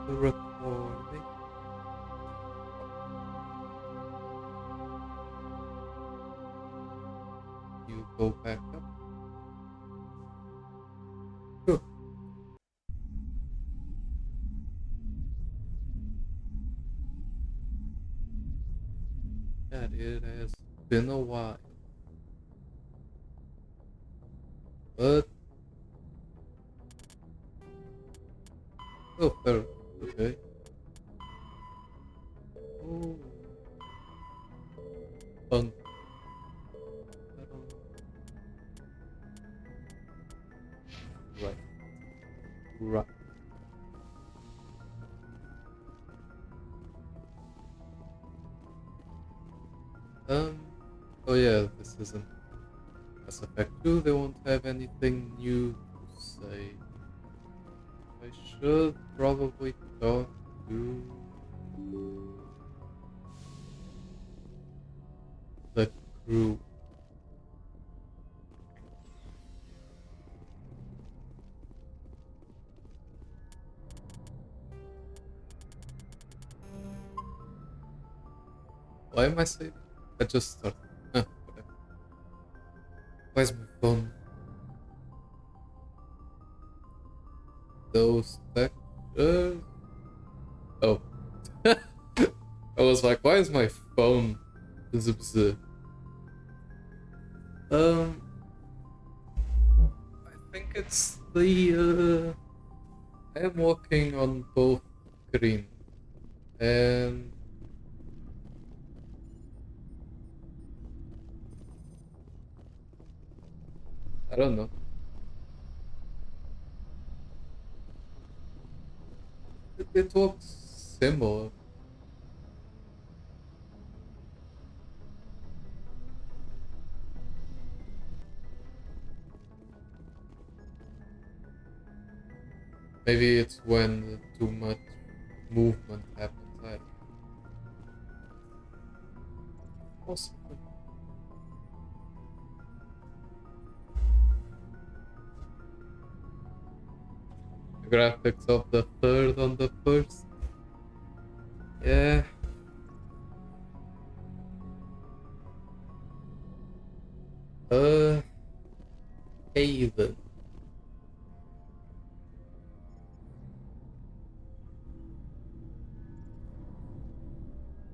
the recording. You go back up. Good. Yeah, it has been a while. But oh, fair. Okay. Oh, fun. Right. Right. Oh yeah, this isn't Mass Effect 2. They won't have anything new to say. I should probably talk to the crew. Why am I saving? I just started. Whatever. Where's my phone? Those textures. Oh. I was like, why is my phone? Bzz. I think it's the. I am working on both screens. And I don't know. It looks similar. Maybe it's when too much movement happens. I don't know. Possibly. The graphics of the third on the first. Yeah. Haven.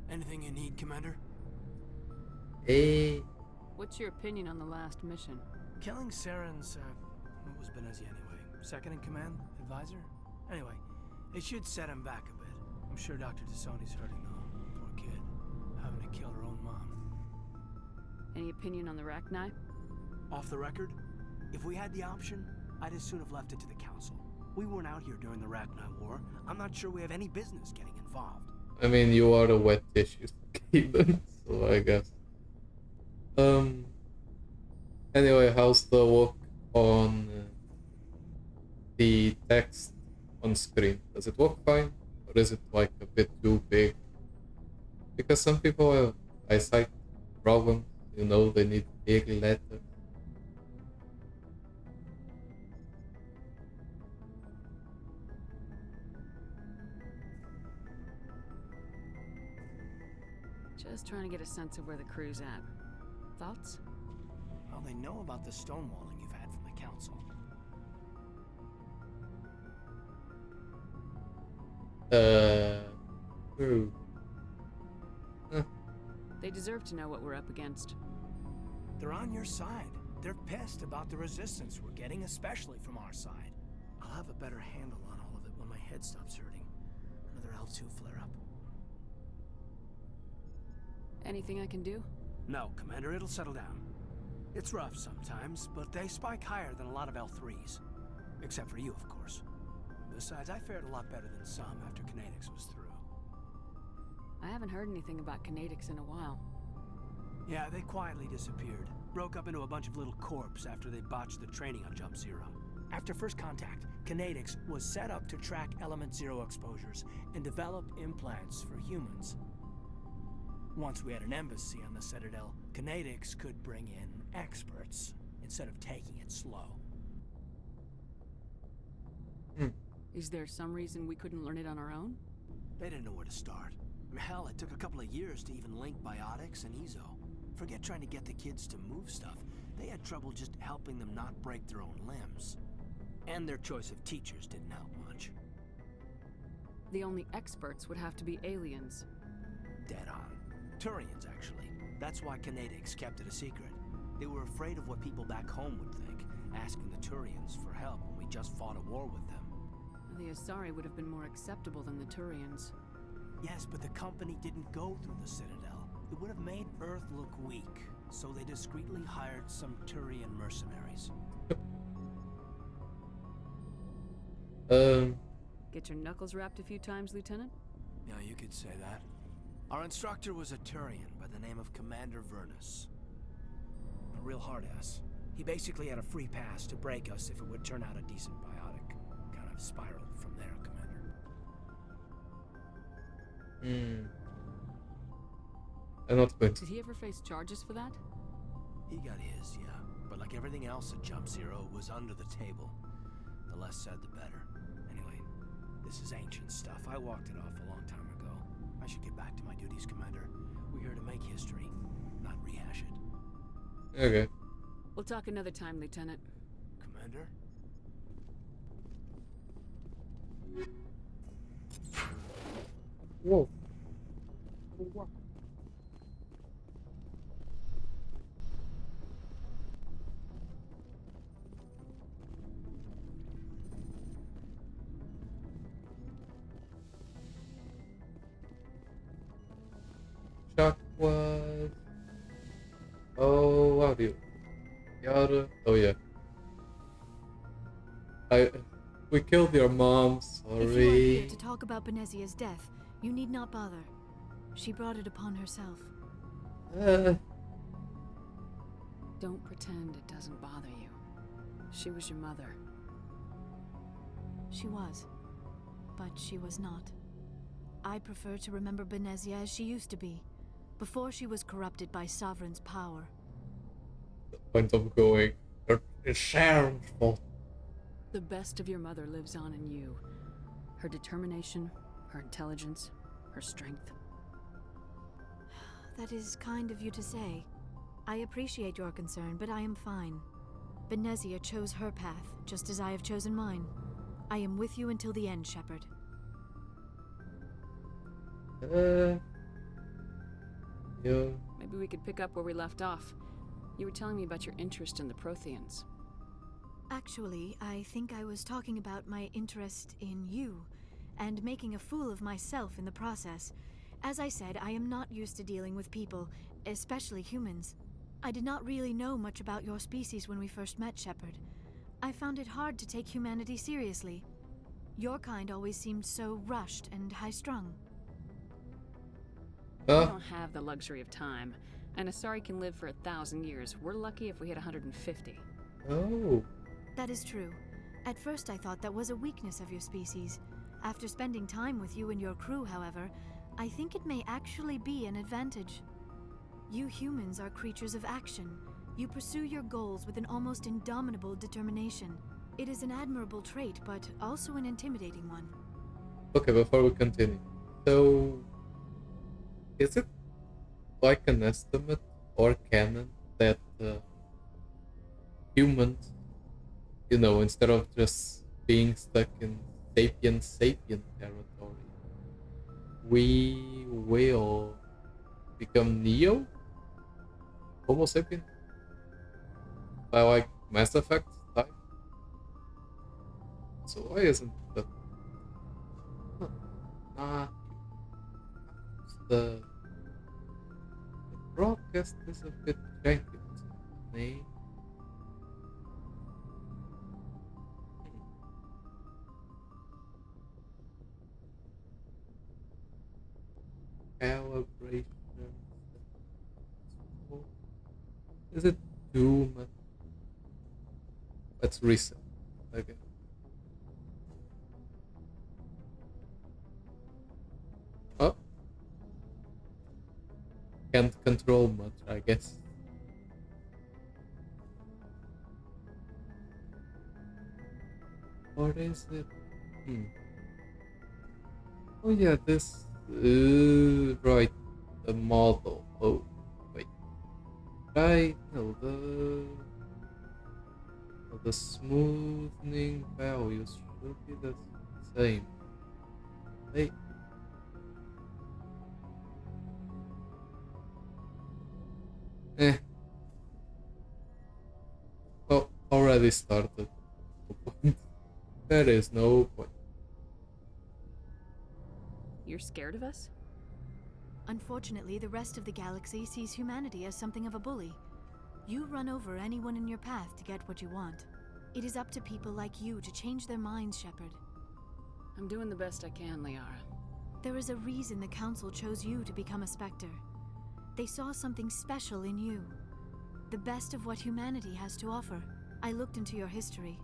Anything you need, Commander? Eh. What's your opinion on the last mission? Killing Saren's, what was Benezi anyway? Second in command? Advisor? Anyway, it should set him back a bit. I'm sure Dr. Tassoni's hurting though. Poor kid. Having to kill her own mom. Any opinion on the Rachni? Off the record, if we had the option, I'd as soon have left it to the Council. We weren't out here during the Rachni War. I'm not sure we have any business getting involved. I mean, you are a wet tissue Haven, so I guess. Anyway, how's the work on the text on screen? Does it work fine? Or is it like a bit too big? Because some people have eyesight problems, you know, they need big letters. Just trying to get a sense of where the crew's at. Thoughts? Well, they know about the stonewalling you've had from the Council. True. They deserve to know what we're up against. They're on your side. They're pissed about the resistance we're getting, especially from our side. I'll have a better handle on all of it when my head stops hurting. Another L2 flare-up. Anything I can do? No, Commander, it'll settle down. It's rough sometimes, but they spike higher than a lot of L3s. Except for you, of course. Besides, I fared a lot better than some after Kinetics was through. I haven't heard anything about kinetics in a while. Yeah, they quietly disappeared. Broke up into a bunch of little corps after they botched the training on Jump Zero. After first contact, Kinetics was set up to track Element Zero exposures and develop implants for humans. Once we had an embassy on the Citadel, Kinetics could bring in experts instead of taking it slow. Is there some reason we couldn't learn it on our own? They didn't know where to start. I mean, hell, it took a couple of years to even link biotics and ezo. Forget trying to get the kids to move stuff. They had trouble just helping them not break their own limbs. And their choice of teachers didn't help much. The only experts would have to be aliens. Dead on. Turians, actually. That's why Canadics kept it a secret. They were afraid of what people back home would think, asking the Turians for help when we just fought a war with them. The Asari would have been more acceptable than the Turians. Yes, but the company didn't go through the Citadel. It would have made Earth look weak, so they discreetly hired some Turian mercenaries. Get your knuckles rapped a few times, Lieutenant? Yeah, you could say that. Our instructor was a Turian by the name of Commander Vernus. A real hard-ass. He basically had a free pass to break us if it would turn out a decent biotic. Kind of spiraled from there, Commander. I'm not going to. Did he ever face charges for that? He got his, yeah. But like everything else at Jump Zero, it was under the table. The less said, the better. Anyway, this is ancient stuff. I walked it off a long time ago. I should get back to my duties, Commander. We're here to make history, not rehash it. Okay. We'll talk another time, Lieutenant. Commander? Whoa. Shockwave. Oh, audio. Yara. Oh yeah. We killed your mom. Sorry. If you are here to talk about Benezia's death, you need not bother. She brought it upon herself. Don't pretend it doesn't bother you. She was your mother. She was. But she was not. I prefer to remember Benezia as she used to be, before she was corrupted by Sovereign's power. The point of going. It's Sharon's fault. The best of your mother lives on in you. Her determination, her intelligence, her strength. That is kind of you to say. I appreciate your concern, but I am fine. Benezia chose her path, just as I have chosen mine. I am with you until the end, Shepard. Yeah. Maybe we could pick up where we left off. You were telling me about your interest in the Protheans. Actually, I think I was talking about my interest in you, and making a fool of myself in the process. As I said, I am not used to dealing with people, especially humans. I did not really know much about your species when we first met, Shepard. I found it hard to take humanity seriously. Your kind always seemed so rushed and high-strung. We don't have the luxury of time. An Asari can live for 1,000 years. We're lucky if we hit 150. Oh. That is true. At first I thought that was a weakness of your species. After spending time with you and your crew, however, I think it may actually be an advantage. You humans are creatures of action. You pursue your goals with an almost indomitable determination. It is an admirable trait, but also an intimidating one. Okay, before we continue. So, is it like an estimate or canon that humans, instead of just being stuck in sapien territory, we will become Neo? Homo sapien? By like Mass Effect type? So why isn't that? Nah. The broadcast is a bit janky. Name. Calibration. Is it too much? Let's reset. Okay. Oh. Can't control much, I guess. Or is it? Hmm. Oh yeah, this right, the model. Oh wait, right? No, the smoothing values should be the same. Hey, eh. Oh, already started. No point. There is no point. You're scared of us? Unfortunately, the rest of the galaxy sees humanity as something of a bully. You run over anyone in your path to get what you want. It is up to people like you to change their minds, Shepard. I'm doing the best I can, Liara. There is a reason the Council chose you to become a Spectre. They saw something special in you. The best of what humanity has to offer. I looked into your history.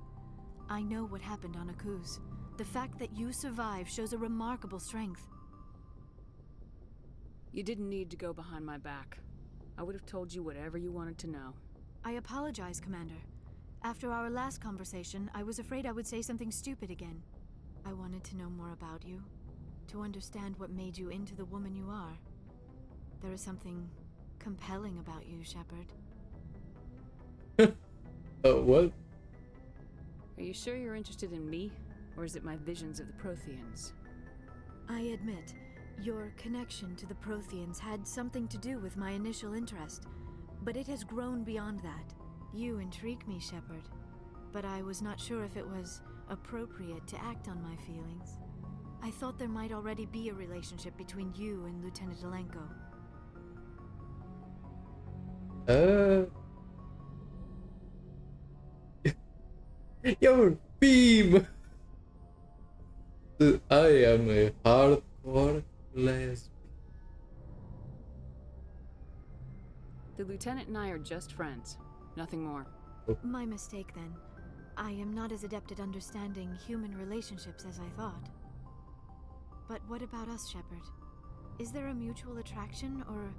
I know what happened on Akuz. The fact that you survived shows a remarkable strength. You didn't need to go behind my back. I would have told you whatever you wanted to know. I apologize, Commander. After our last conversation, I was afraid I would say something stupid again. I wanted to know more about you, to understand what made you into the woman you are. There is something compelling about you, Shepard. What? Are you sure you're interested in me? Or is it my visions of the Protheans? I admit, your connection to the Protheans had something to do with my initial interest, but it has grown beyond that. You intrigue me, Shepard, but I was not sure if it was appropriate to act on my feelings. I thought there might already be a relationship between you and Lieutenant Alenko. Your beam! I am a hardcore lesbian. The Lieutenant and I are just friends. Nothing more. My mistake, then. I am not as adept at understanding human relationships as I thought. But what about us, Shepard? Is there a mutual attraction, or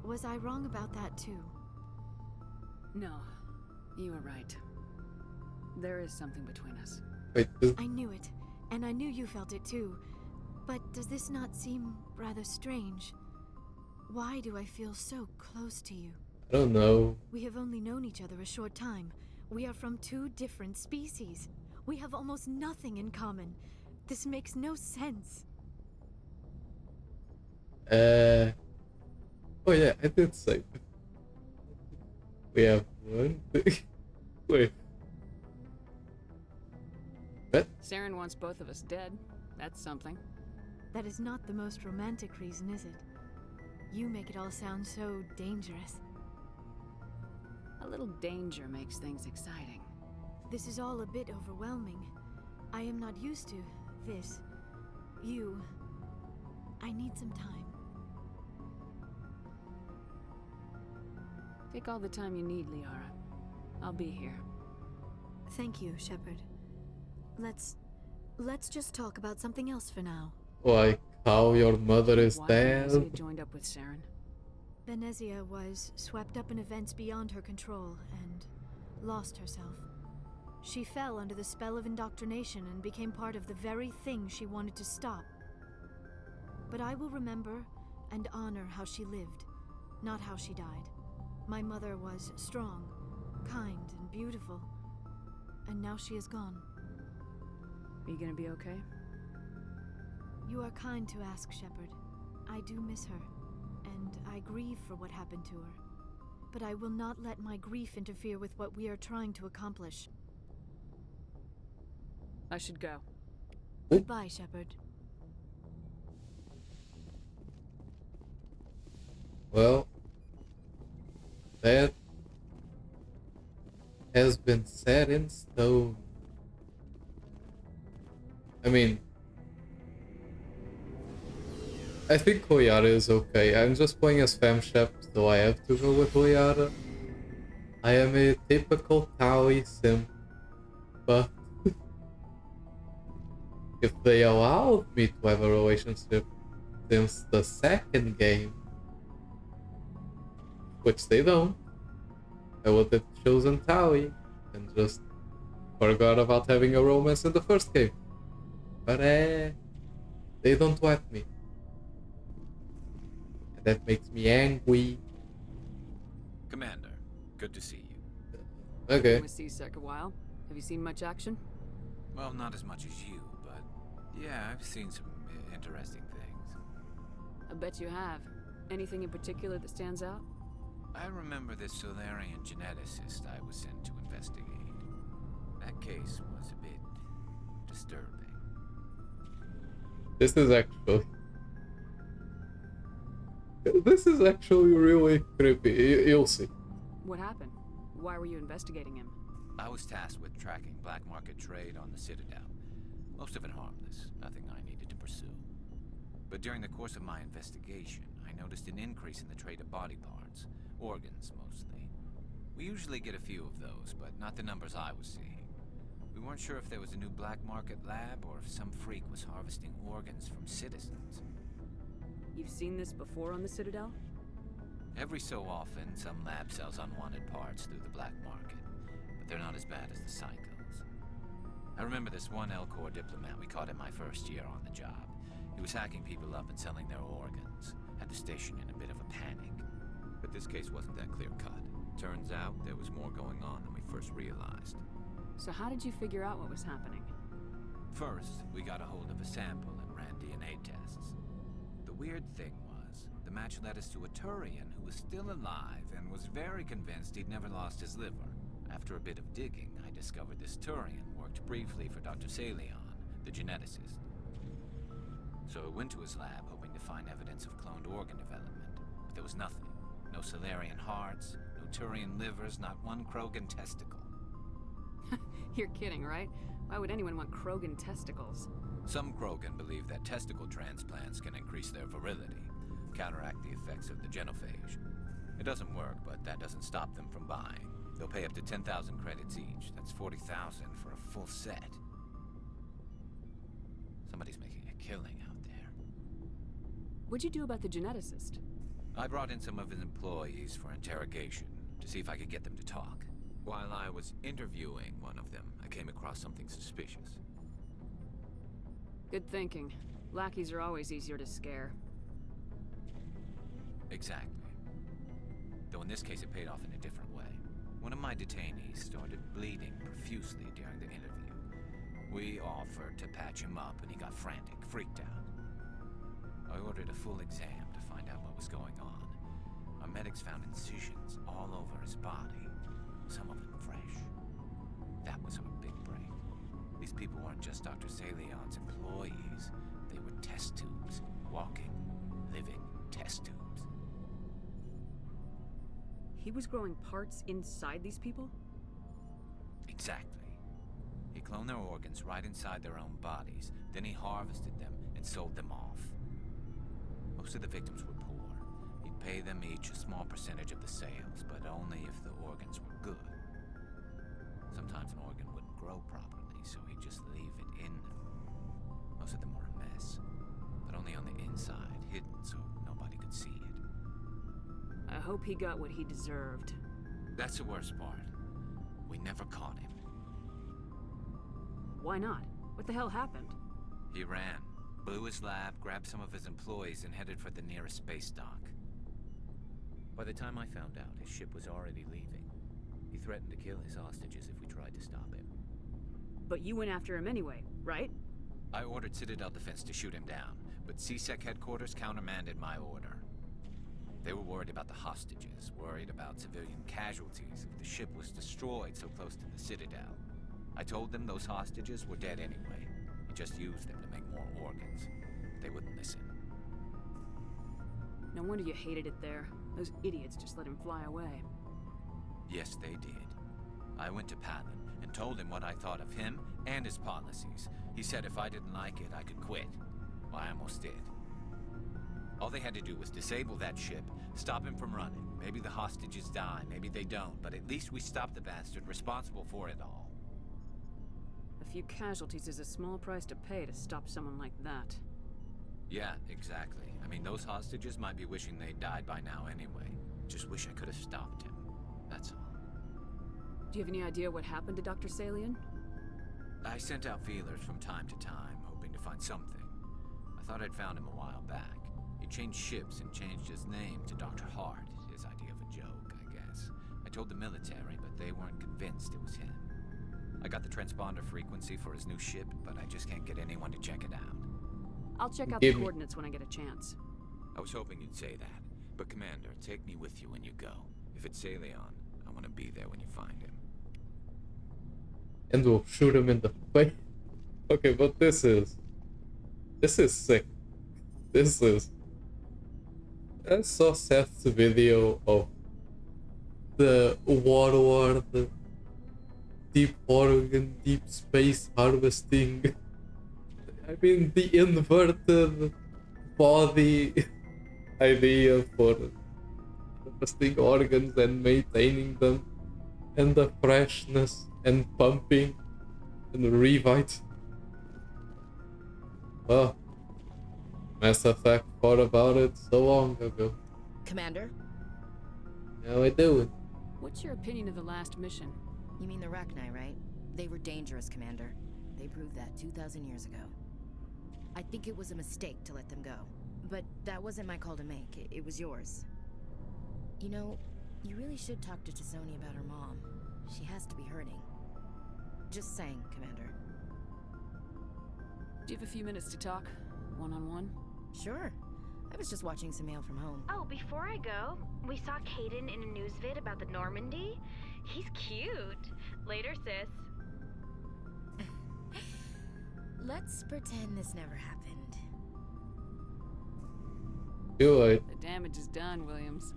was I wrong about that too? No, you were right. There is something between us. Wait, I knew it, and I knew you felt it too. But does this not seem rather strange? Why do I feel so close to you? I don't know. We have only known each other a short time. We are from two different species. We have almost nothing in common. This makes no sense. Oh yeah, I did say. We have one thing. Wait. What? Saren wants both of us dead. That's something. That is not the most romantic reason, is it? You make it all sound so dangerous. A little danger makes things exciting. This is all a bit overwhelming. I am not used to this. I need some time. Take all the time you need, Liara. I'll be here. Thank you, Shepard. Let's just talk about something else for now. Like how your mother is Why dead? Benezia joined up with Saren? Benezia was swept up in events beyond her control and lost herself. She fell under the spell of indoctrination and became part of the very thing she wanted to stop. But I will remember and honor how she lived, not how she died. My mother was strong, kind, and beautiful, and now she is gone. Are you gonna be okay? You are kind to ask, Shepard. I do miss her, and I grieve for what happened to her. But I will not let my grief interfere with what we are trying to accomplish. I should go. Goodbye, Shepard. Well, that has been set in stone. I mean, I think Liara is okay. I'm just playing as FemShep, so I have to go with Liara. I am a typical Taui simp, but if they allowed me to have a relationship since the second game, which they don't, I would have chosen Taui and just forgot about having a romance in the first game. But they don't let me. And that makes me angry. Commander, good to see you. Okay. Been with CSEC a while. Have you seen much action? Well, not as much as you, but yeah, I've seen some interesting things. I bet you have. Anything in particular that stands out? I remember this Solarian geneticist I was sent to investigate. That case was a bit disturbing. This is actually really creepy. You'll see. What happened? Why were you investigating him? I was tasked with tracking black market trade on the Citadel. Most of it harmless, nothing I needed to pursue. But during the course of my investigation, I noticed an increase in the trade of body parts, organs mostly. We usually get a few of those, but not the numbers I was seeing. We weren't sure if there was a new black market lab or if some freak was harvesting organs from citizens. You've seen this before on the Citadel? Every so often, some lab sells unwanted parts through the black market, but they're not as bad as the psychos. I remember this one L-Corps diplomat we caught in my first year on the job. He was hacking people up and selling their organs. Had the station in a bit of a panic. But this case wasn't that clear-cut. Turns out there was more going on than we first realized. So how did you figure out what was happening? First, we got a hold of a sample and ran DNA tests. The weird thing was, the match led us to a Turian who was still alive and was very convinced he'd never lost his liver. After a bit of digging, I discovered this Turian worked briefly for Dr. Salion, the geneticist. So I went to his lab hoping to find evidence of cloned organ development, but there was nothing. No Solarian hearts, no Turian livers, not one Krogan testicle. You're kidding, right? Why would anyone want Krogan testicles? Some Krogan believe that testicle transplants can increase their virility, counteract the effects of the genophage. It doesn't work, but that doesn't stop them from buying. They'll pay up to 10,000 credits each. That's 40,000 for a full set. Somebody's making a killing out there. What'd you do about the geneticist? I brought in some of his employees for interrogation to see if I could get them to talk. While I was interviewing one of them, I came across something suspicious. Good thinking. Lackeys are always easier to scare. Exactly. Though in this case it paid off in a different way. One of my detainees started bleeding profusely during the interview. We offered to patch him up and he got frantic, freaked out. I ordered a full exam to find out what was going on. Our medics found incisions all over his body, some of them fresh. That was our big break. These people weren't just Dr. Salion's employees. They were test tubes, walking, living test tubes. He was growing parts inside these people? Exactly. He cloned their organs right inside their own bodies. Then he harvested them and sold them off. Most of the victims were poor. He'd pay them each a small percentage of the sales, but only if the organs were good. Sometimes an organ wouldn't grow properly, so he'd just leave it in them. Most of them were a mess, but only on the inside, hidden so nobody could see it. I hope he got what he deserved. That's the worst part. We never caught him. Why not? What the hell happened? He ran, blew his lab, grabbed some of his employees, and headed for the nearest space dock. By the time I found out, his ship was already leaving. He threatened to kill his hostages if we tried to stop him. But you went after him anyway, right? I ordered Citadel Defense to shoot him down, but CSEC headquarters countermanded my order. They were worried about the hostages, worried about civilian casualties if the ship was destroyed so close to the Citadel. I told them those hostages were dead anyway. He just used them to make more organs. They wouldn't listen. No wonder you hated it there. Those idiots just let him fly away. Yes, they did. I went to Palin and told him what I thought of him and his policies. He said if I didn't like it, I could quit. Well, I almost did. All they had to do was disable that ship, stop him from running. Maybe the hostages die, maybe they don't, but at least we stopped the bastard responsible for it all. A few casualties is a small price to pay to stop someone like that. Yeah, exactly. I mean, those hostages might be wishing they'd died by now anyway. Just wish I could have stopped him. That's all. Do you have any idea what happened to Dr. Salion? I sent out feelers from time to time, hoping to find something. I thought I'd found him a while back. He changed ships and changed his name to Dr. Hart, his idea of a joke, I guess. I told the military, but they weren't convinced it was him. I got the transponder frequency for his new ship, but I just can't get anyone to check it out. I'll check out the coordinates when I get a chance. I was hoping you'd say that. But Commander, take me with you when you go. If it's Leon, I want to be there when you find him. And we'll shoot him in the face. Okay, but this is sick. This is... I saw Seth's video of the warlord, the deep organ, deep space harvesting. I mean, the inverted body idea for harvesting organs and maintaining them, and the freshness and pumping and revite. Well, Mass Effect thought about it so long ago. Commander? How I do it? What's your opinion of the last mission? You mean the Rachni, right? They were dangerous, Commander. They proved that 2,000 years ago. I think it was a mistake to let them go. But that wasn't my call to make. It was yours. You know, you really should talk to Tizoni about her mom. She has to be hurting. Just saying, Commander. Do you have a few minutes to talk? One-on-one? Sure. I was just watching some mail from home. Oh, before I go, we saw Caden in a news vid about the Normandy. He's cute. Later, sis. Let's pretend this never happened. Do it. The damage is done, Williams.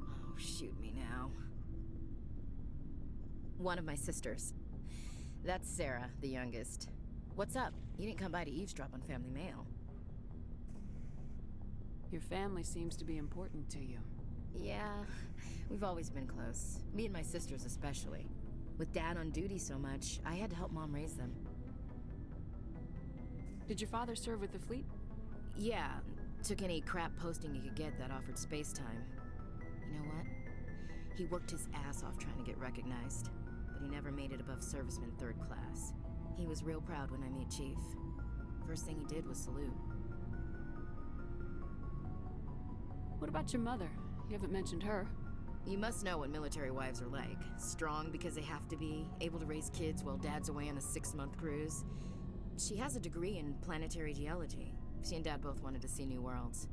Oh, shoot me now. One of my sisters. That's Sarah, the youngest. What's up? You didn't come by to eavesdrop on family mail. Your family seems to be important to you. Yeah, we've always been close. Me and my sisters especially. With Dad on duty so much, I had to help Mom raise them. Did your father serve with the fleet? Yeah, took any crap posting he could get that offered space time. You know what? He worked his ass off trying to get recognized, but he never made it above serviceman 3rd class. He was real proud when I met Chief. First thing he did was salute. What about your mother? You haven't mentioned her. You must know what military wives are like. Strong because they have to be, able to raise kids while Dad's away on a 6-month cruise. She has a degree in planetary geology. She and Dad both wanted to see new worlds.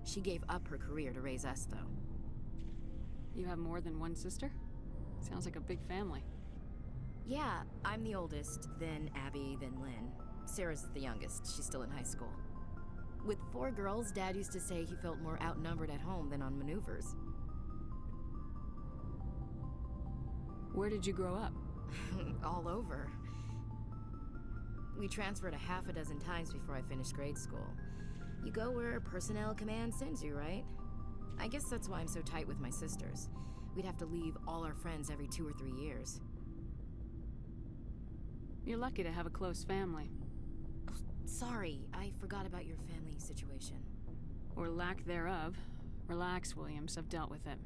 She gave up her career to raise us, though. You have more than one sister? Sounds like a big family. Yeah, I'm the oldest, then Abby, then Lynn. Sarah's the youngest. She's still in high school. With 4 girls, Dad used to say he felt more outnumbered at home than on maneuvers. Where did you grow up? All over. We transferred a half a dozen times before I finished grade school. You go where personnel command sends you, right? I guess that's why I'm so tight with my sisters. We'd have to leave all our friends every 2 or 3 years. You're lucky to have a close family. Oh, sorry, I forgot about your family situation. Or lack thereof. Relax, Williams, I've dealt with it.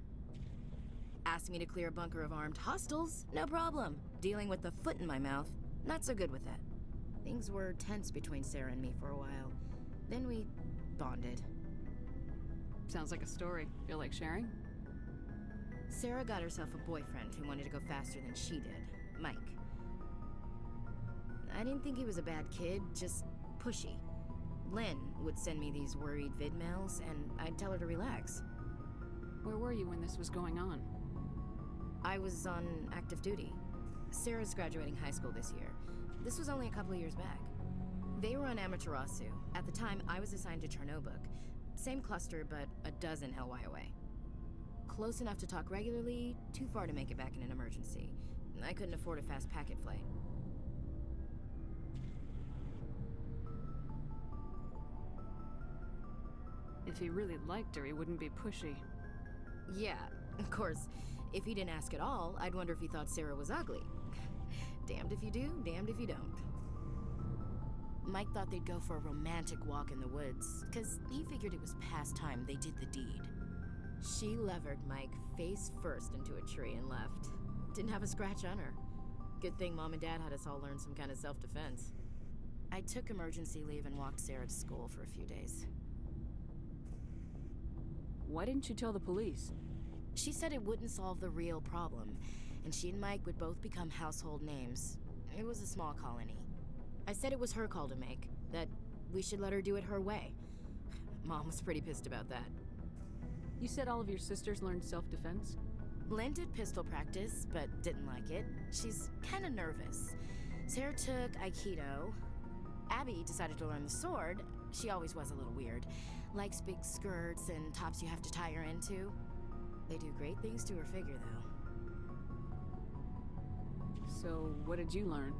Asked me to clear a bunker of armed hostiles? No problem. Dealing with the foot in my mouth? Not so good with that. Things were tense between Sarah and me for a while. Then we bonded. Sounds like a story. Feel like sharing? Sarah got herself a boyfriend who wanted to go faster than she did, Mike. I didn't think he was a bad kid, just pushy. Lynn would send me these worried vid mails, and I'd tell her to relax. Where were you when this was going on? I was on active duty. Sarah's graduating high school this year. This was only a couple of years back. They were on Amaterasu. At the time, I was assigned to Chernobog. Same cluster, but a dozen LY away. Close enough to talk regularly, too far to make it back in an emergency. I couldn't afford a fast packet flight. If he really liked her, he wouldn't be pushy. Yeah, of course. If he didn't ask at all, I'd wonder if he thought Sarah was ugly. Damned if you do, damned if you don't. Mike thought they'd go for a romantic walk in the woods, because he figured it was past time they did the deed. She levered Mike face first into a tree and left. Didn't have a scratch on her. Good thing Mom and Dad had us all learn some kind of self-defense. I took emergency leave and walked Sarah to school for a few days. Why didn't you tell the police? She said it wouldn't solve the real problem, and she and Mike would both become household names. It was a small colony. I said it was her call to make, that we should let her do it her way. Mom was pretty pissed about that. You said all of your sisters learned self-defense? Lynn did pistol practice, but didn't like it. She's kinda nervous. Sarah took Aikido. Abby decided to learn the sword. She always was a little weird. Likes big skirts and tops you have to tie her into. They do great things to her figure, though. So, what did you learn?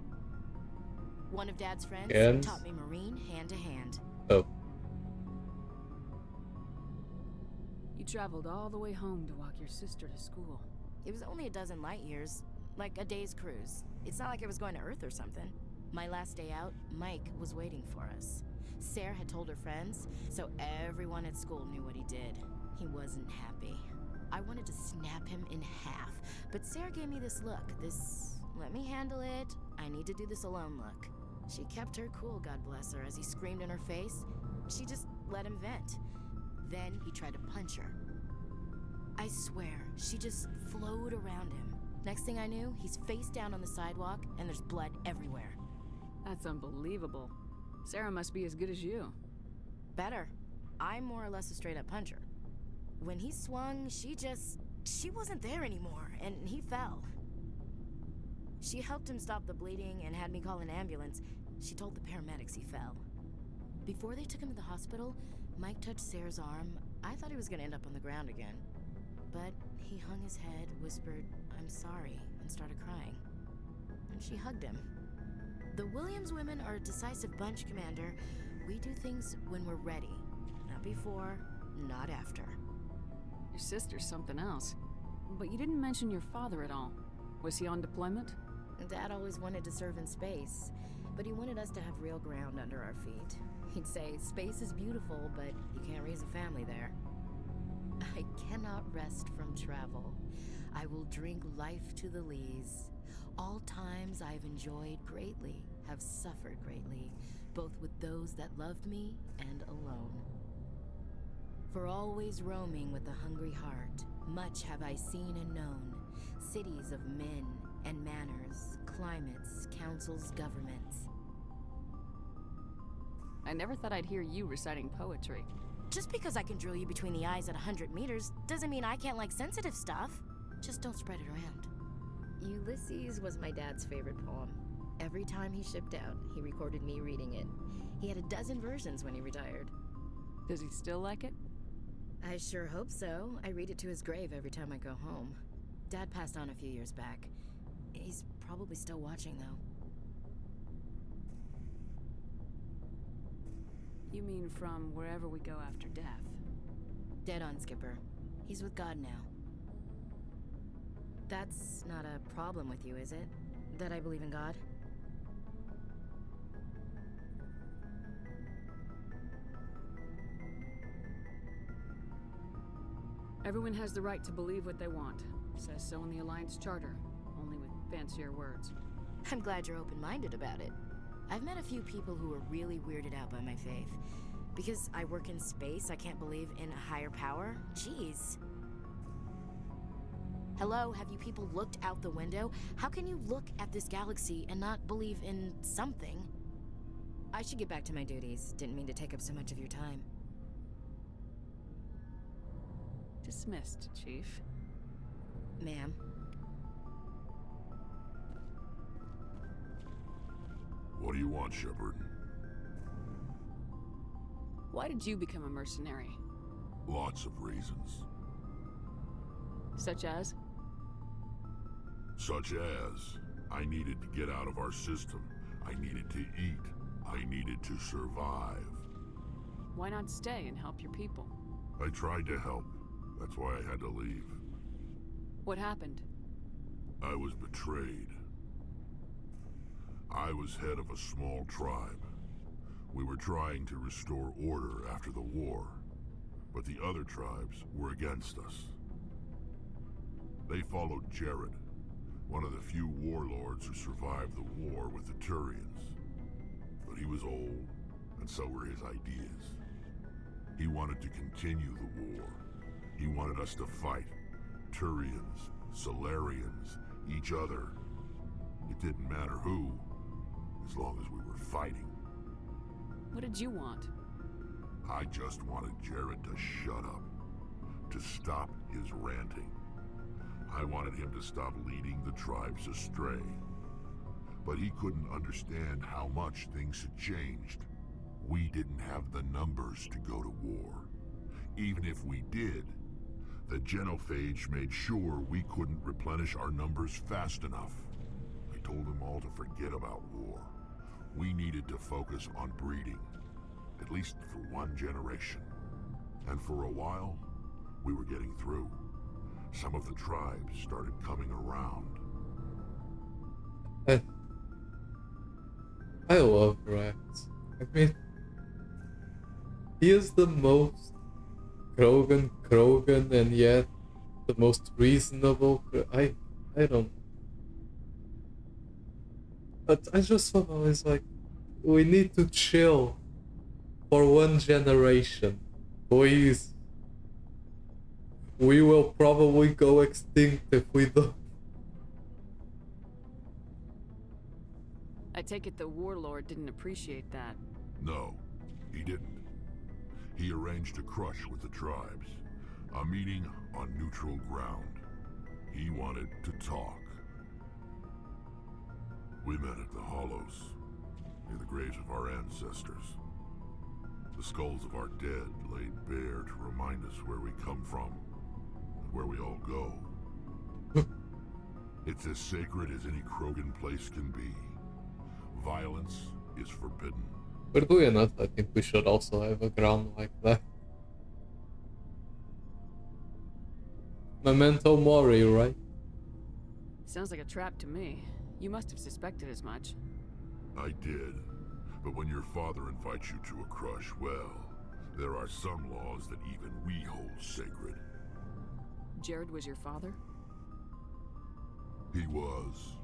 One of Dad's friends Hands? taught me Marine hand to hand. Oh, You traveled all the way home to walk your sister to school. It was only a dozen light years, like a day's cruise. It's not like I was going to Earth or something. My last day out, Mike was waiting for us. Sarah had told her friends, so everyone at school knew what he did. He wasn't happy. I wanted to snap him in half, but Sarah gave me this look, this let me handle it, I need to do this alone look. She kept her cool, God bless her, as he screamed in her face. She just let him vent. Then he tried to punch her. I swear, she just flowed around him. Next thing I knew, he's face down on the sidewalk, and there's blood everywhere. That's unbelievable. Sarah must be as good as you. Better. I'm more or less a straight-up puncher. When he swung, she wasn't there anymore, and he fell. She helped him stop the bleeding and had me call an ambulance. She told the paramedics he fell. Before they took him to the hospital, Mike touched Sarah's arm. I thought he was gonna end up on the ground again. But he hung his head, whispered, "I'm sorry," and started crying. And she hugged him. The Williams women are a decisive bunch, Commander. We do things when we're ready. Not before, not after. Your sister's something else. But you didn't mention your father at all. Was he on deployment? Dad always wanted to serve in space, but he wanted us to have real ground under our feet. He'd say, space is beautiful, but you can't raise a family there. I cannot rest from travel. I will drink life to the lees. All times I've enjoyed greatly, have suffered greatly, both with those that loved me and alone. For always roaming with a hungry heart, much have I seen and known, cities of men and manners, climates, councils, governments. I never thought I'd hear you reciting poetry. Just because I can drill you between the eyes at 100 meters doesn't mean I can't like sensitive stuff. Just don't spread it around. Ulysses was my dad's favorite poem. Every time he shipped out, he recorded me reading it. He had a dozen versions when he retired. Does he still like it? I sure hope so. I read it to his grave every time I go home. Dad passed on a few years back. He's probably still watching, though. You mean from wherever we go after death? Dead on, Skipper. He's with God now. That's not a problem with you, is it? That I believe in God? Everyone has the right to believe what they want. Says so in the Alliance Charter, only with fancier words. I'm glad you're open-minded about it. I've met a few people who are really weirded out by my faith. Because I work in space, I can't believe in a higher power? Jeez. Hello, have you people looked out the window? How can you look at this galaxy and not believe in something? I should get back to my duties. Didn't mean to take up so much of your time. Dismissed, Chief. Ma'am. What do you want, Shepard? Why did you become a mercenary? Lots of reasons. Such as? Such as, I needed to get out of our system. I needed to eat. I needed to survive. Why not stay and help your people? I tried to help. That's why I had to leave. What happened? I was betrayed. I was head of a small tribe. We were trying to restore order after the war, but the other tribes were against us. They followed Jared, one of the few warlords who survived the war with the Turians. But but he was old, and so were his ideas. He wanted to continue the war. He wanted us to fight. Turians, Solarians, each other. It didn't matter who, as long as we were fighting. What did you want? I just wanted Jared to shut up, to stop his ranting. I wanted him to stop leading the tribes astray. But he couldn't understand how much things had changed. We didn't have the numbers to go to war. Even if we did, the genophage made sure we couldn't replenish our numbers fast enough. I told them all to forget about war. We needed to focus on breeding, at least for one generation. And for a while, we were getting through. Some of the tribes started coming around. I love Rex. I mean, he is the most Krogan, and yet the most reasonable. I don't. But I just somehow is like, we need to chill for one generation, please. We will probably go extinct if we don't. I take it the warlord didn't appreciate that. No, he didn't. He arranged a crush with the tribes, a meeting on neutral ground. He wanted to talk. We met at the Hollows, near the graves of our ancestors. The skulls of our dead laid bare to remind us where we come from, and where we all go. It's as sacred as any Krogan place can be. Violence is forbidden. But do you not? I think we should also have a ground like that. Memento Mori, right? Sounds like a trap to me. You must have suspected as much. I did. But when your father invites you to a crush, well, there are some laws that even we hold sacred. Jared was your father? He was.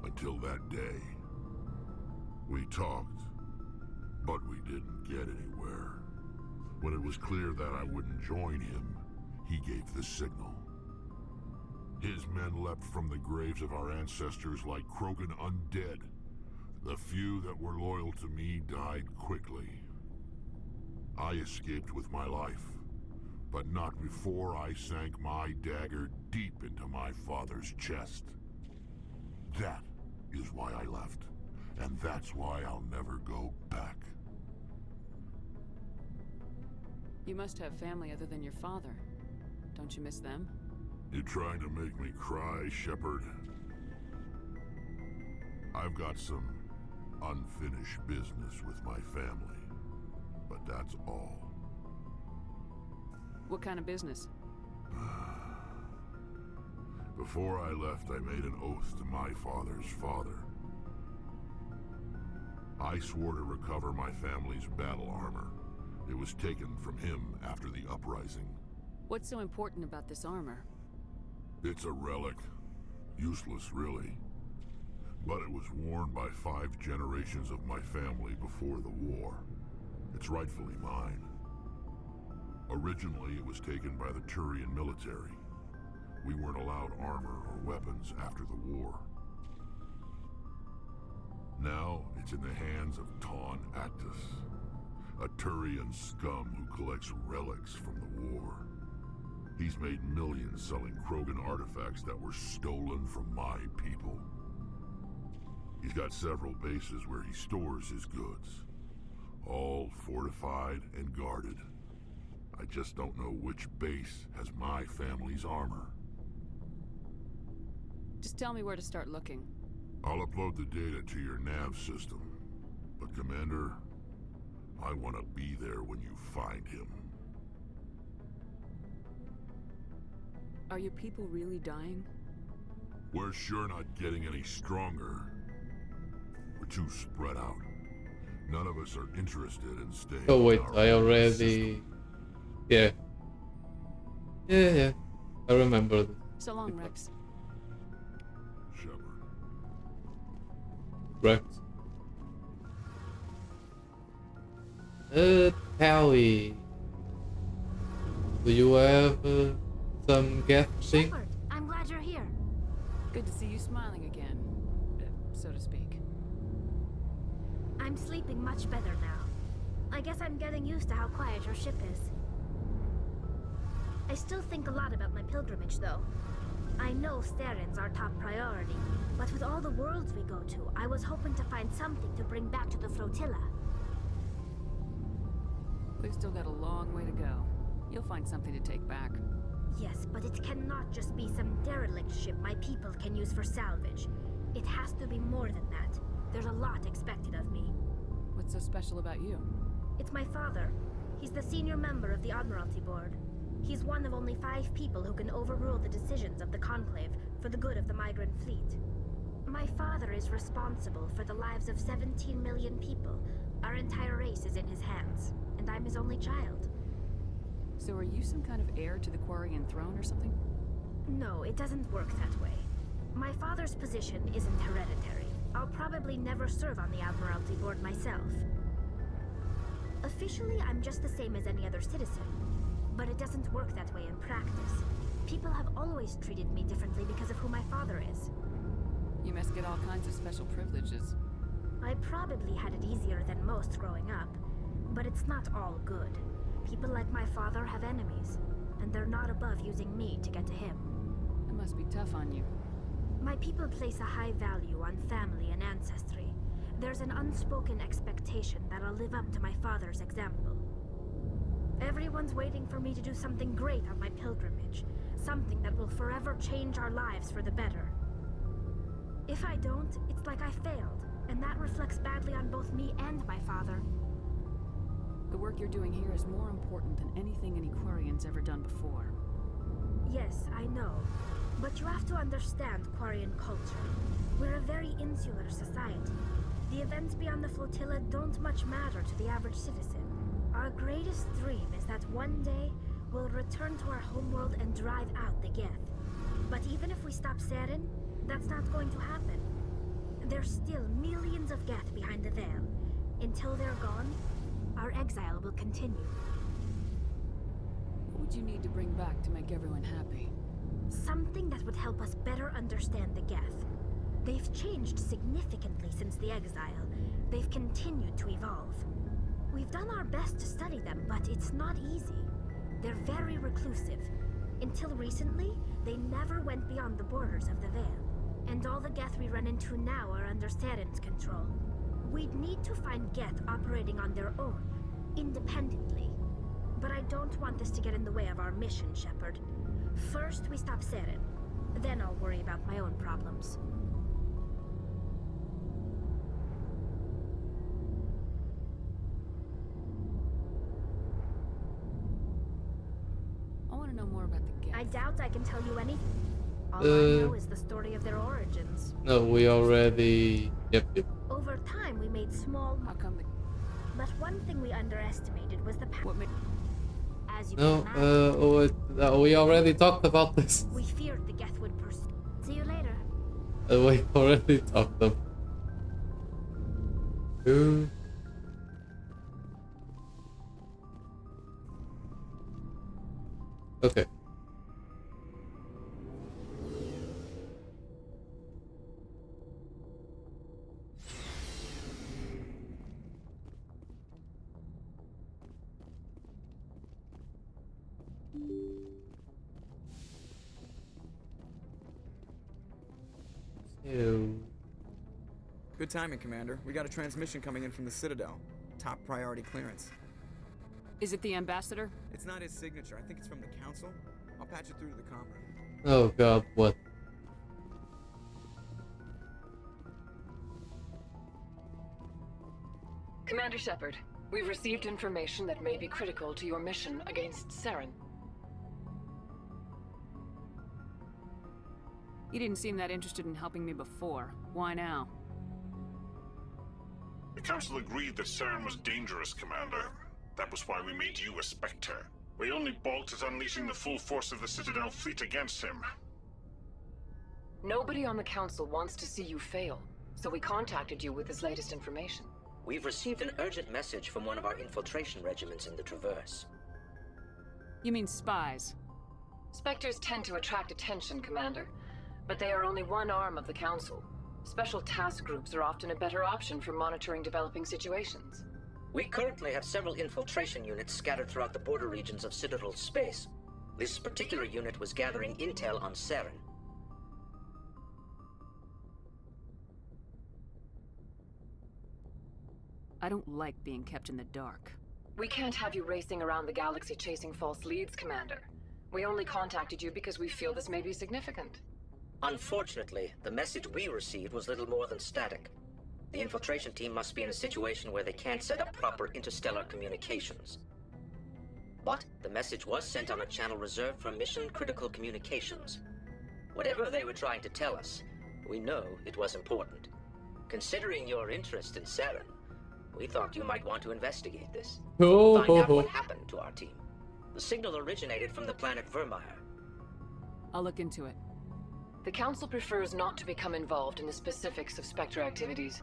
Until that day. We talked, but we didn't get anywhere. When it was clear that I wouldn't join him, he gave the signal. His men leapt from the graves of our ancestors like Krogan undead. The few that were loyal to me died quickly. I escaped with my life, but not before I sank my dagger deep into my father's chest. That is why I left, and that's why I'll never go back. You must have family other than your father. Don't you miss them? You trying to make me cry, Shepard? I've got some unfinished business with my family, but that's all. What kind of business? Before I left, I made an oath to my father's father. I swore to recover my family's battle armor. It was taken from him after the uprising. What's so important about this armor? It's a relic. Useless, really. But it was worn by 5 generations of my family before the war. It's rightfully mine. Originally, it was taken by the Turian military. We weren't allowed armor or weapons after the war. Now, it's in the hands of Taun Actus, a Turian scum who collects relics from the war. He's made millions selling Krogan artifacts that were stolen from my people. He's got several bases where he stores his goods, all fortified and guarded. I just don't know which base has my family's armor. Just tell me where to start looking. I'll upload the data to your nav system. But Commander, I want to be there when you find him. Are your people really dying? We're sure not getting any stronger. We're too spread out. None of us are interested in staying. Oh wait, in our I own already... system. Yeah. Yeah. I remember this. So long, Rex. Shepard. Rex. Tally. Do you have some guest thing? Shepard, I'm glad you're here. Good to see you smiling again, so to speak. I'm sleeping much better now. I guess I'm getting used to how quiet your ship is. I still think a lot about my pilgrimage, though. I know Saren's our top priority, but with all the worlds we go to, I was hoping to find something to bring back to the flotilla. We've still got a long way to go. You'll find something to take back. Yes, but it cannot just be some derelict ship my people can use for salvage. It has to be more than that. There's a lot expected of me. What's so special about you? It's my father. He's the senior member of the Admiralty Board. He's one of only 5 people who can overrule the decisions of the Conclave for the good of the migrant fleet. My father is responsible for the lives of 17 million people. Our entire race is in his hands, and I'm his only child. So are you some kind of heir to the Quarian throne or something? No, it doesn't work that way. My father's position isn't hereditary. I'll probably never serve on the Admiralty Board myself. Officially, I'm just the same as any other citizen. But it doesn't work that way in practice. People have always treated me differently because of who my father is. You must get all kinds of special privileges. I probably had it easier than most growing up, but it's not all good. People like my father have enemies, and they're not above using me to get to him. It must be tough on you. My people place a high value on family and ancestry. There's an unspoken expectation that I'll live up to my father's example. Everyone's waiting for me to do something great on my pilgrimage, something that will forever change our lives for the better. If I don't, it's like I failed, and that reflects badly on both me and my father. The work you're doing here is more important than anything any Quarian's ever done before. Yes, I know. But you have to understand Quarian culture. We're a very insular society. The events beyond the flotilla don't much matter to the average citizen. Our greatest dream is that one day we'll return to our homeworld and drive out the Geth. But even if we stop Saren, that's not going to happen. There's still millions of Geth behind the veil. Until they're gone, our exile will continue. What would you need to bring back to make everyone happy? Something that would help us better understand the Geth. They've changed significantly since the exile. They've continued to evolve. We've done our best to study them, but it's not easy. They're very reclusive. Until recently, they never went beyond the borders of the Veil. And all the Geth we run into now are under Saren's control. We'd need to find Geth operating on their own, independently. But I don't want this to get in the way of our mission, Shepard. First, we stop Saren. Then I'll worry about my own problems. I want to know more about the Geth. I doubt I can tell you anything. All I know is the story of their origins. No, we already... Yep. Over time, we made small... How come the... But one thing we underestimated was the power. What made... As you No, can imagine, we already talked about this. we feared the Geth would pursue. See you later. We already talked about it. Okay. So... Good timing, Commander. We got a transmission coming in from the Citadel. Top priority clearance. Is it the ambassador? It's not his signature. I think it's from the Council. I'll patch it through to the comm room. Oh god, what? Commander Shepard, we've received information that may be critical to your mission against Saren. You didn't seem that interested in helping me before. Why now? The Council agreed that Saren was dangerous, Commander. That was why we made you a Spectre. We only balked at unleashing the full force of the Citadel fleet against him. Nobody on the Council wants to see you fail, so we contacted you with this latest information. We've received an urgent message from one of our infiltration regiments in the Traverse. You mean spies? Spectres tend to attract attention, Commander. But they are only one arm of the Council. Special task groups are often a better option for monitoring developing situations. We currently have several infiltration units scattered throughout the border regions of Citadel space. This particular unit was gathering intel on Saren. I don't like being kept in the dark. We can't have you racing around the galaxy chasing false leads, Commander. We only contacted you because we feel this may be significant. Unfortunately, the message we received was little more than static. The infiltration team must be in a situation where they can't set up proper interstellar communications. But the message was sent on a channel reserved for mission-critical communications. Whatever they were trying to tell us, we know it was important. Considering your interest in Saren, we thought you might want to investigate this. Find out what happened to our team. The signal originated from the planet Vermeer. I'll look into it. The Council prefers not to become involved in the specifics of Spectre activities.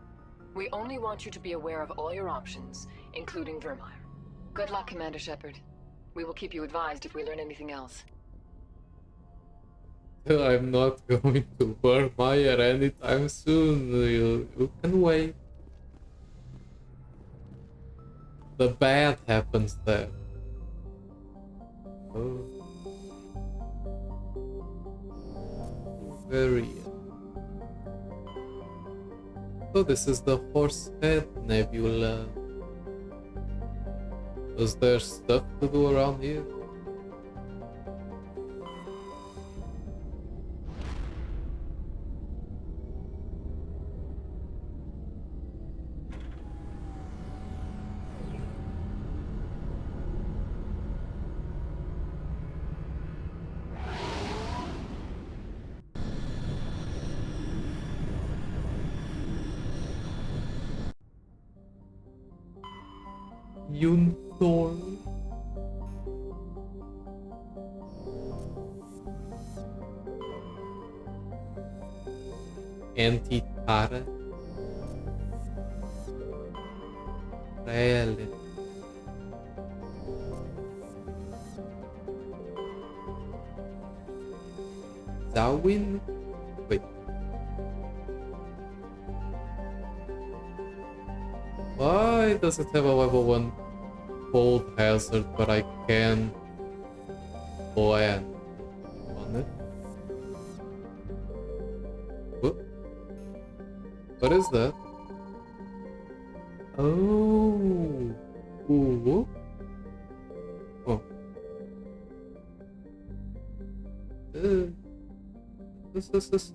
We only want you to be aware of all your options, including Vermeer. Good luck, Commander Shepard. We will keep you advised if we learn anything else. I'm not going to Vermeer anytime soon. You can wait. The bad happens there. Oh. Very. So this is the Horsehead Nebula. Is there stuff to do around here? Unicorn. Antitara. Really? Zawin? Wait. Why does it have a level 1 cold hazard, but I can land on it? What is that? Oh. Ooh. Oh. This.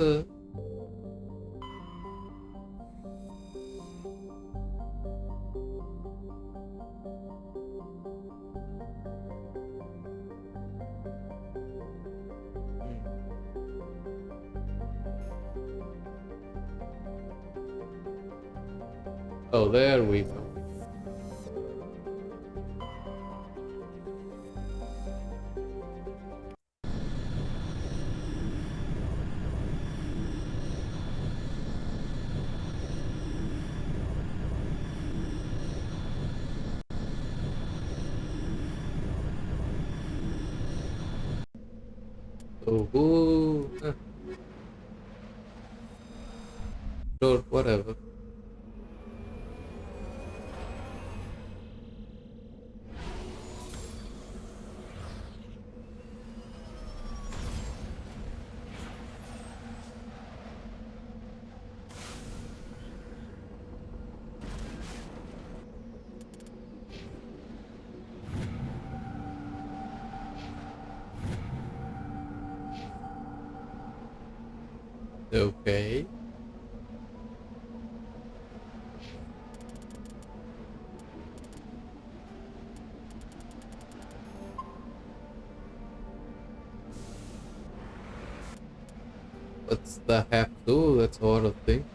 Oh, there we go. Oh, sure, whatever. Okay. What's the have to? That's a lot of things.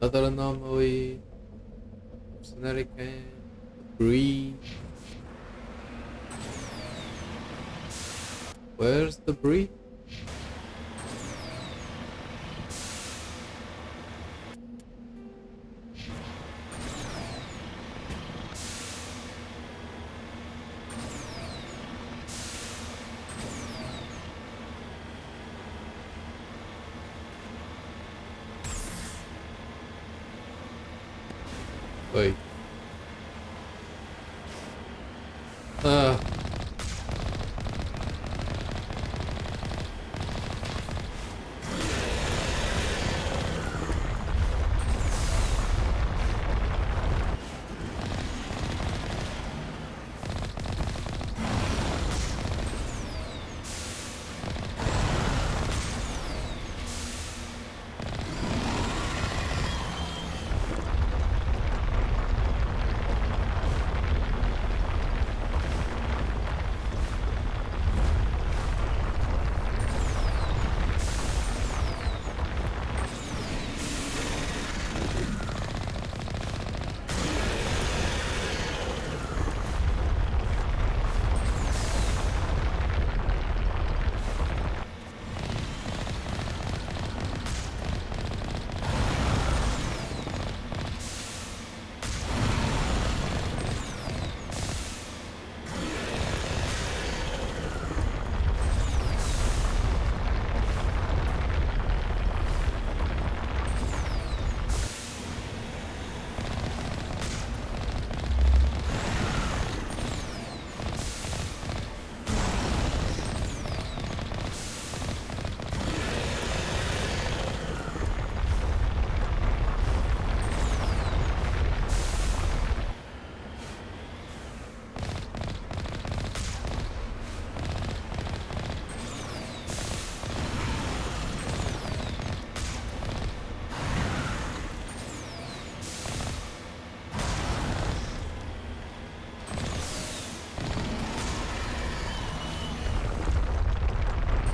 Another anomaly. Mercenary camp. Breed. Where's the breed? Wait. Ah.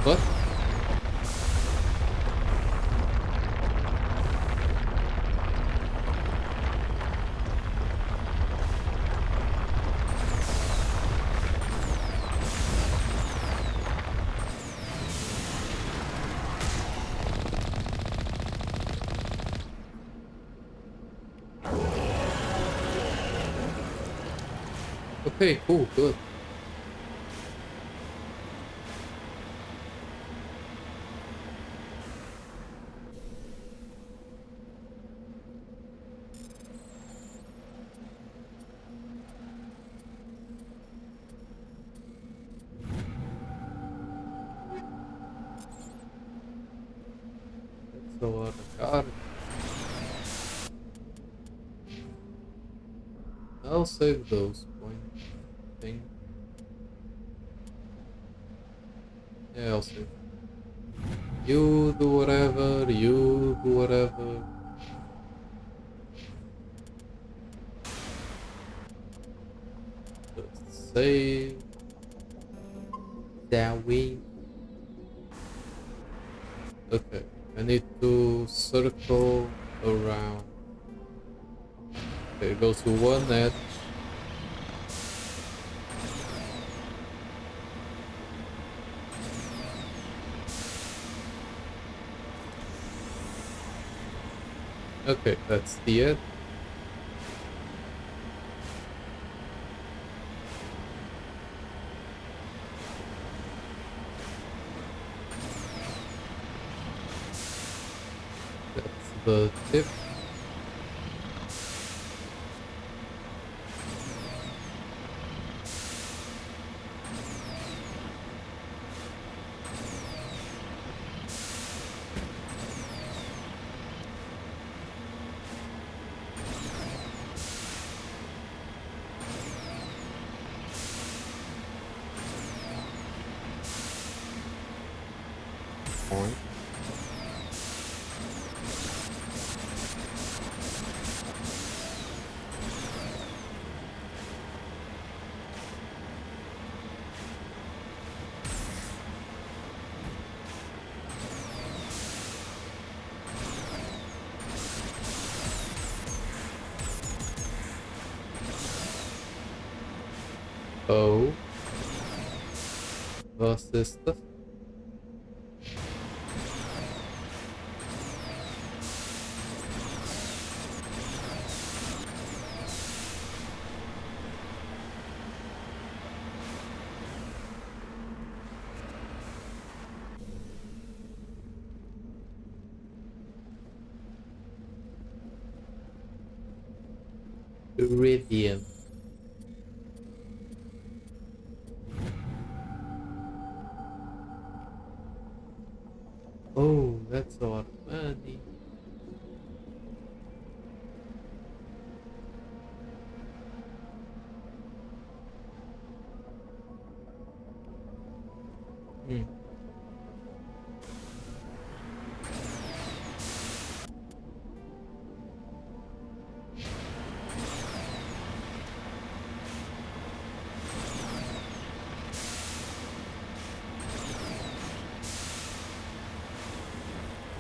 What? Okay, cool, good. That's a lot of cards. I'll save those points. Thing. Yeah, I'll save. You do whatever, you do whatever. Just save. That way. Okay, I need to circle around. Okay, go to one edge. Okay, that's the edge. That's the tip. Point. Oh. Was ist das? Iridium. Oh, that's a lot of money. Hmm.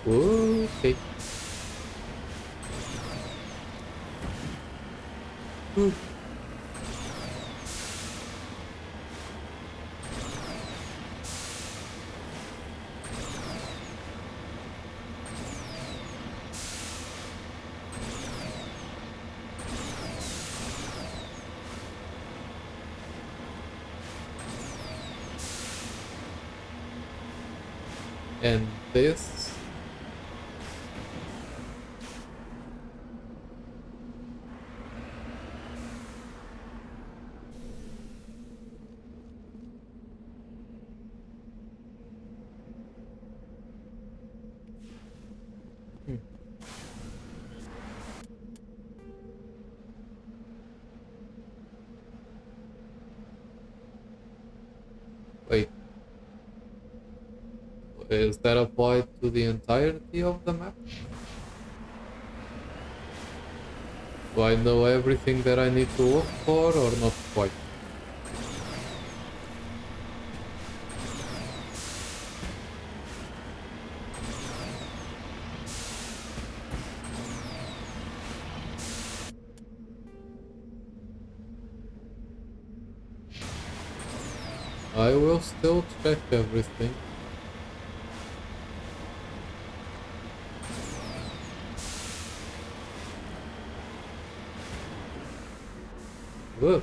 Okay. Ooh. And this. Hmm. Wait. Is that applied to the entirety of the map? Do I know everything that I need to look for or not quite? I will still check everything. Whoa.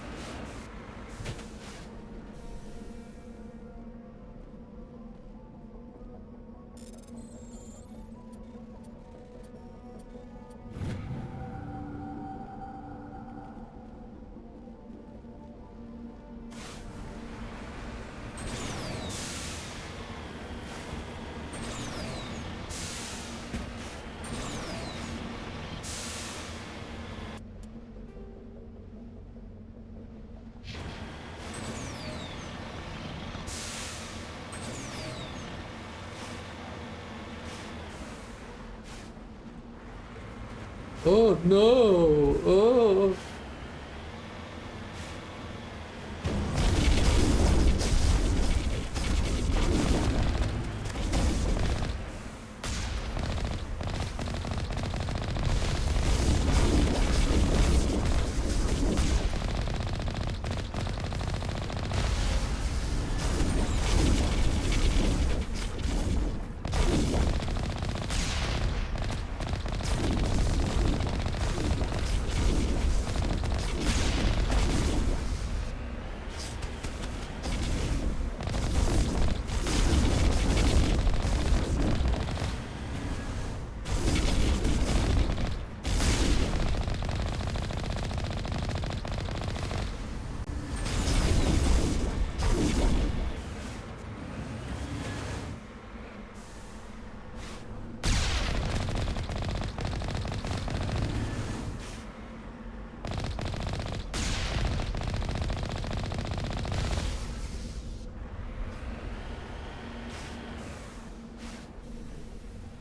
Oh no! Oh!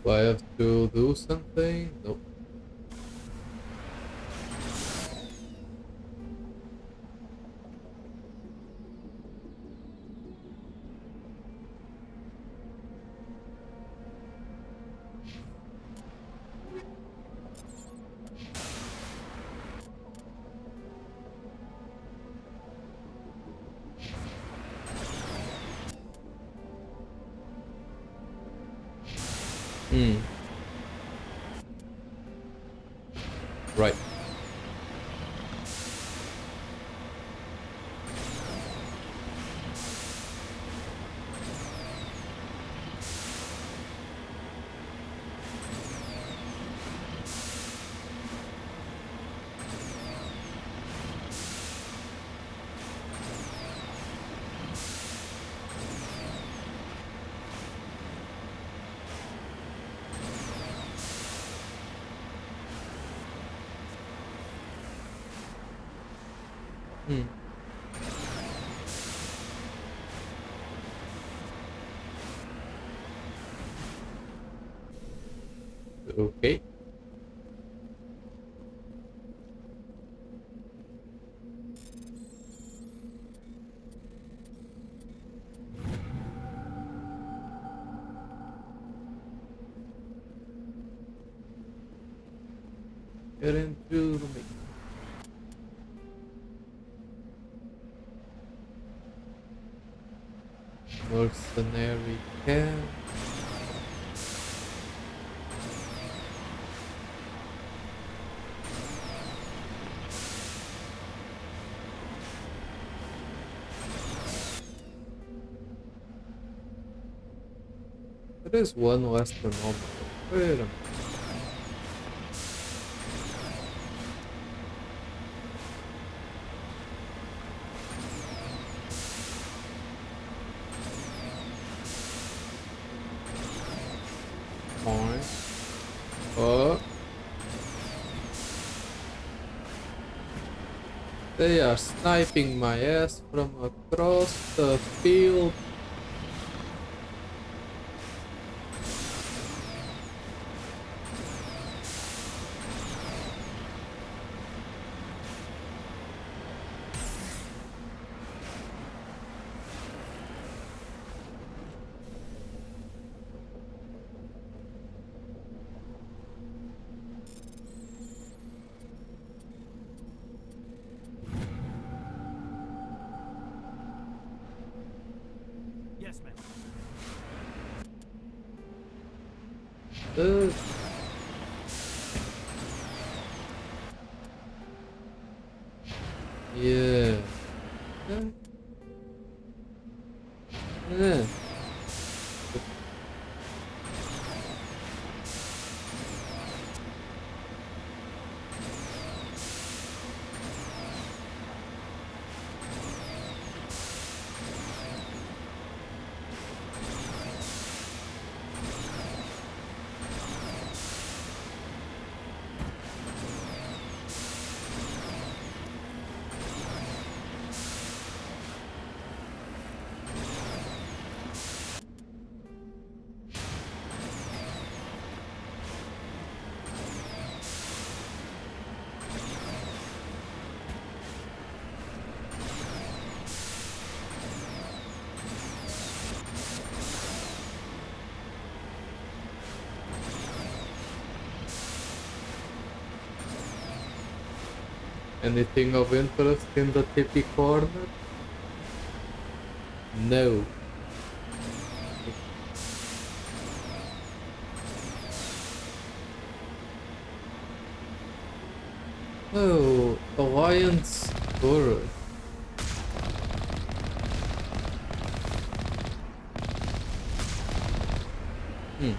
Do I have to do something? Nope. Hmm. Right. Hmm. Okay. Get into the mix. Mercenary camp. There is one astronomical. Wait a minute. Fine. They are sniping my ass from across the field. Yes, ma'am. Yeah. Yeah. Anything of interest in the tippy corner? No. Oh, Alliance turret. Hmm.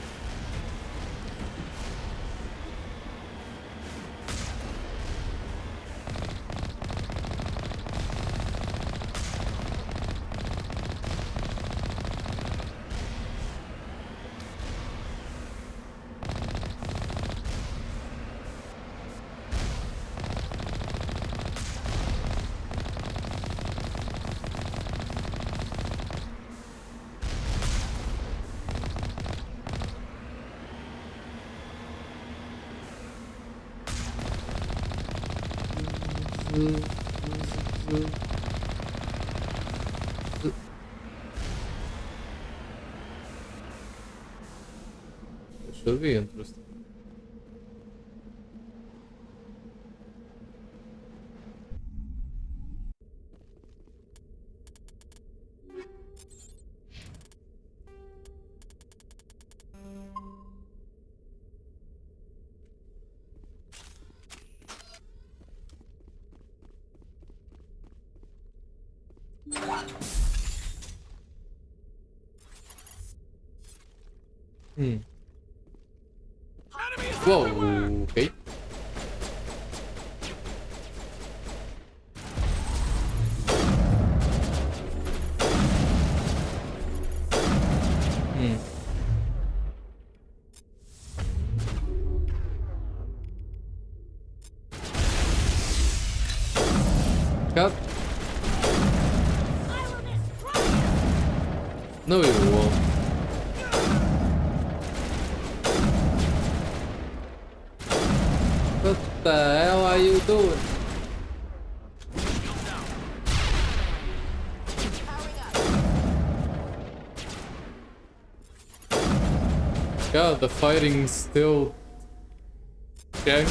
It should be interesting. Hmm. Whoa, okay. Hmm. Cut. No, you won't. What the hell are you doing? God, the fighting's still jank.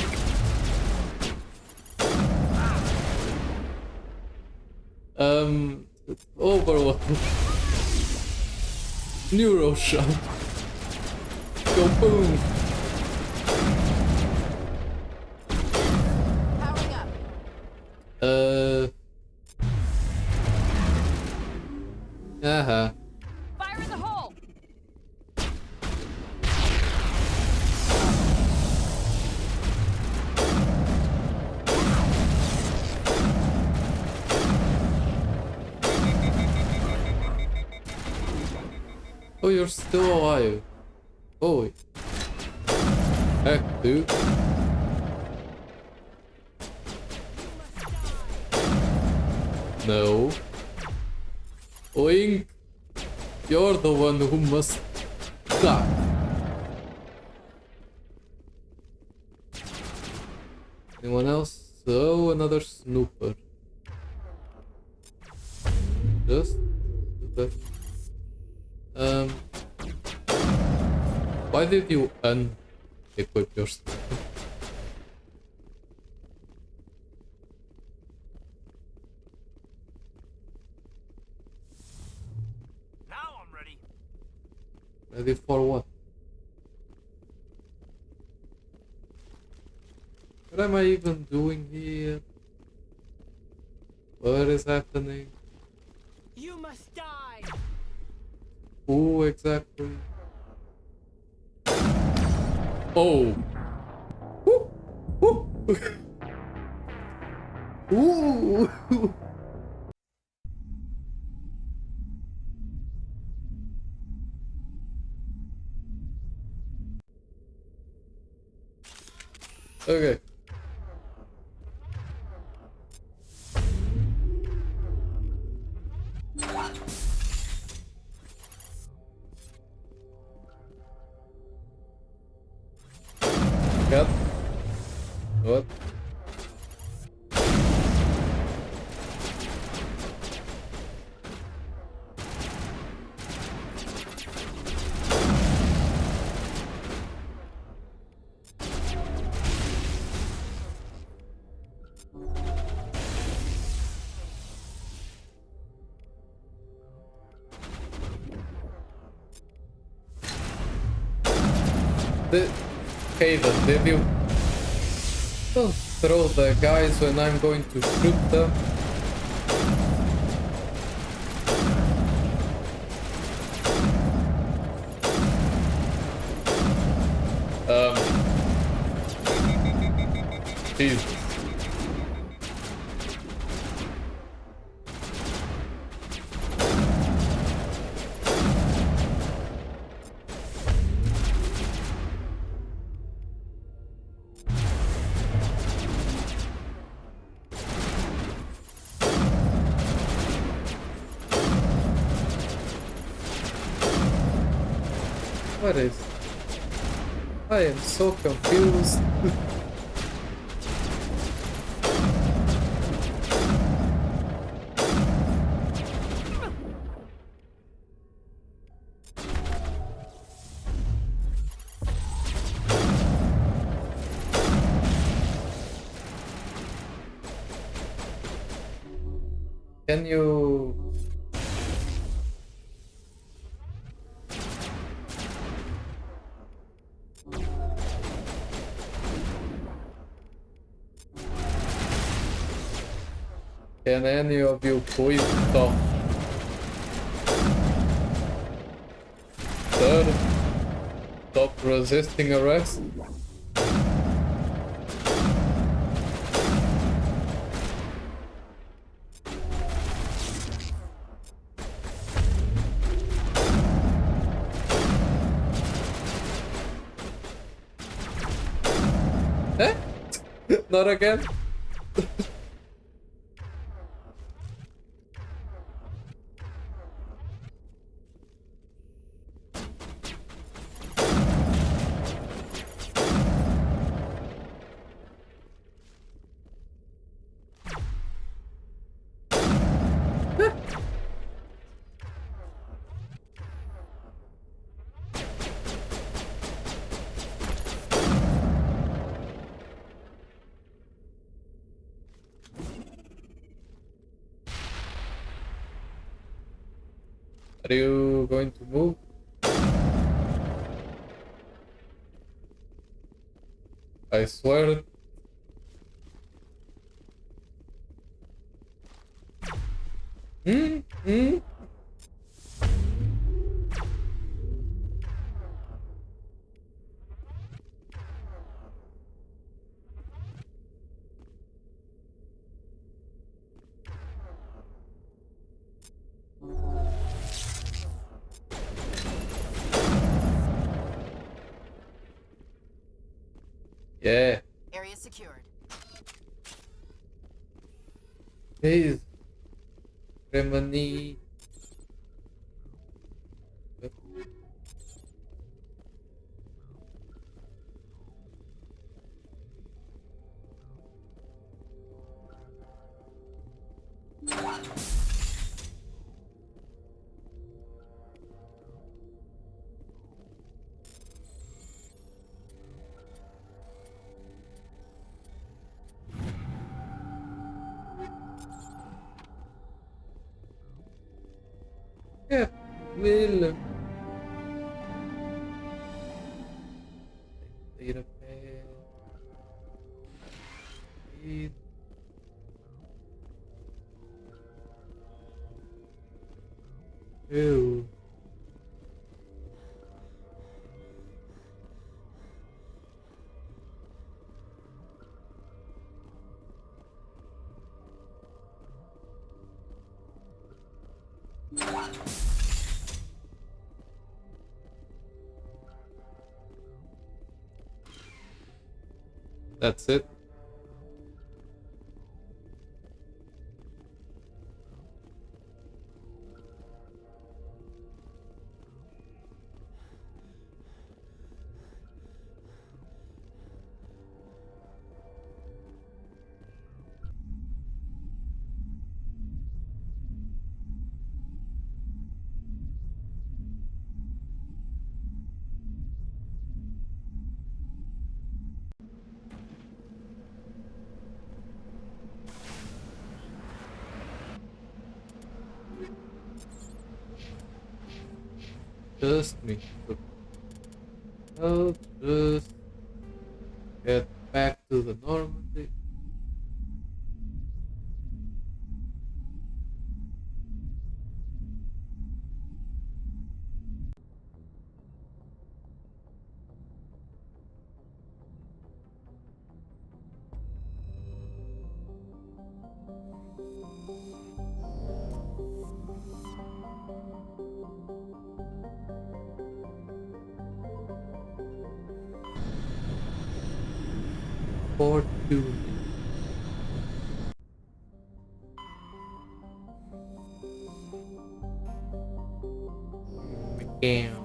Overload. Neuro shot. Go boom. Powering up. Fire in the hole. Oh, you're still alive. Holy heck, dude. No. Link, you're the one who must die. Anyone else? Oh, another snooper. Just okay. Why did you unequip your stuff? Now I'm ready. Ready for what? What am I even doing here? What is happening? You must die. Who exactly? Oh! Woo! Woo! Woo! Okay. Cut. What? Hayden, did you don't throw the guys when I'm going to shoot them? Jesus. What is? I am so confused. Can you... Can any of you please stop? Sir, stop resisting arrest. Eh? Not again? Are you going to move? I swear. Hmm? Yeah. Area secured. Please. Remini. Yeah, Will. Data pad. Read. Ew. That's it. Just me. I'll just get back to the Normandy. Fortune. Meow.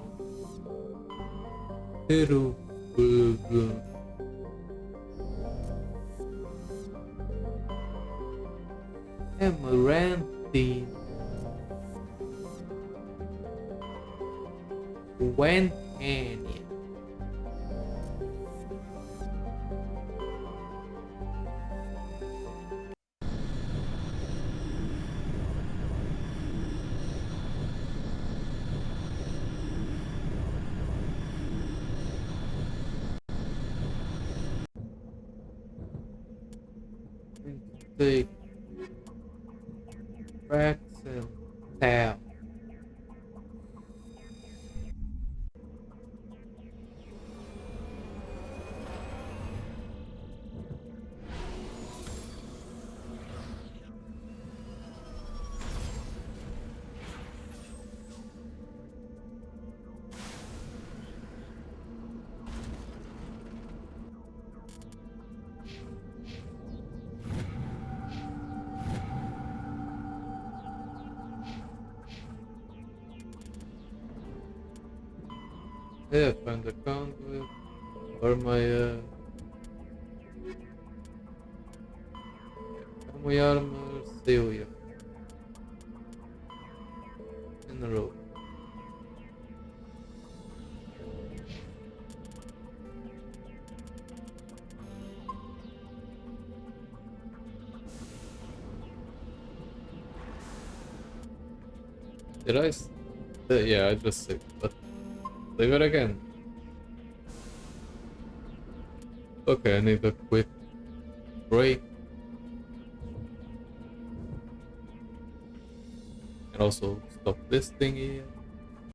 Little boo boo. Amaranthine. When Canyon. Take tracks and towel. Yeah, find the conduit or my armor Celia in a row. Did I Yeah, I just saved, but save it again. Okay, I need a quick break. And also stop this thingy.